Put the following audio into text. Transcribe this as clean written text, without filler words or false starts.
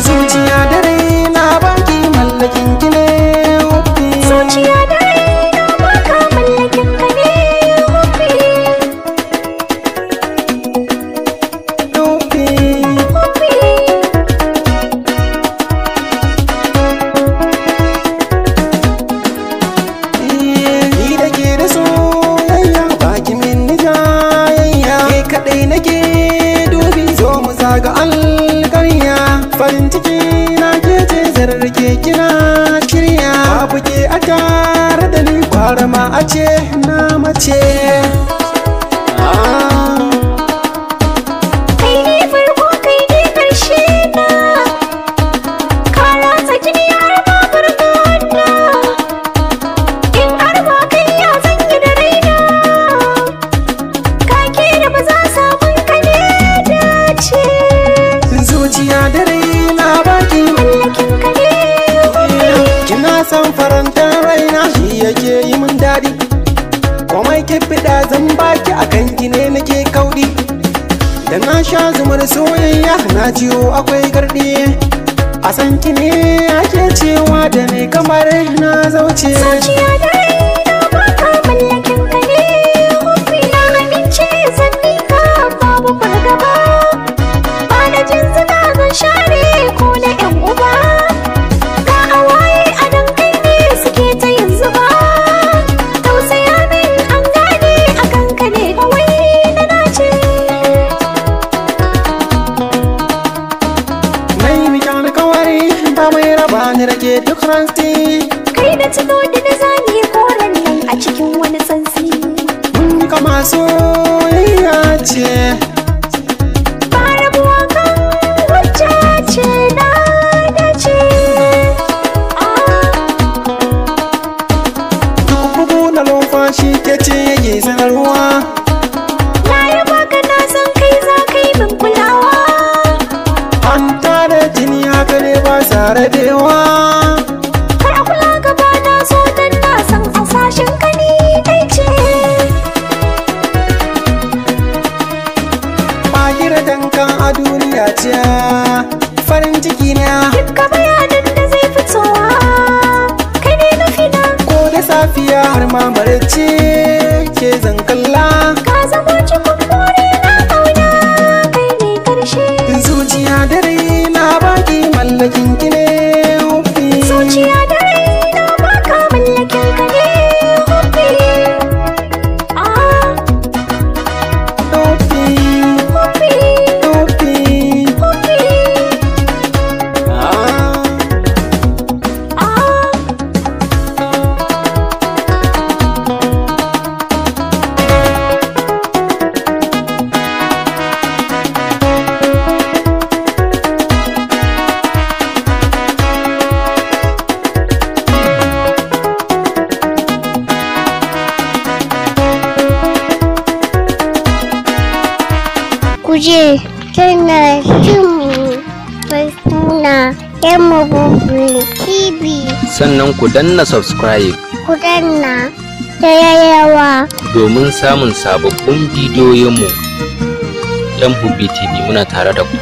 zuciya da raina baki mallakin ki ne. Zuciya da raina baka mallakin ka ne. Ni da ke da soyayya baki min jayayya, ke kaɗai nake dubi zo mu zaga alƙarya. Farin ciki na ke ce zarrake kina shirya, babu ke a tare da ni kwara ma a ce na mace. Kai ne farko kai ne ƙarshe na, ka ratsa jini har ma farfana. In har ba kai ya zan yi da raina, ka ke da ba za samun ka ne dace. Zuciya da raina baki Mallakin ka ne. kina san farantar raina, shi yake yi min daɗi. Komai ke fiɗa zan baki akan ki ne nake kauɗi. Da na sha zumar soyayya na ciwo akwai garɗi. A san ki ne ake cewa da ni kamar na zauce. Zuciya da raina baka mallakin ka ne. Na amince zan nika babu fargaba, ba da jin zina zan share ko na 'yan uba. Ga awaye a dan kai ne suke ta yin zuba, tausaya min an gane a kanka ne kawai na nace. Na yi miki alkawari ba mai raba ni rage duk ranti. Kai da tuno da na zane koren nan a cikin wani sansi. Mun kama soyayya ce. Ba rabuwa kan hujja ce na dace. Duk bugu na numfashi ke ce yake sanarwa. Na yaba ka na san kai za ka yi min kulawa. An tare jini haka ne ba sa rabewa. Kar a kula ka ba na so dan na san a sashen ka ni dai ce. Magira dankan a duniya ce farin ciki na. Dukka bayanin da zai fitowa kai ne nufi na. Ko da safiya har ma maraice ke zan kalla. Ka zama cikin buri na kauna kai ne karshe. Zuciya da raina baki mallakin ki ne. Zuciya da raina baka mallakin ka ne. Tofi, tofi, ah. Kuje tana jin mai suna Yamabubulin TV. Sannan ku danna subscribe Ku danna ta yayawa. domin samun sababbin bidiyoyinmu. MHB TV muna tare da ku.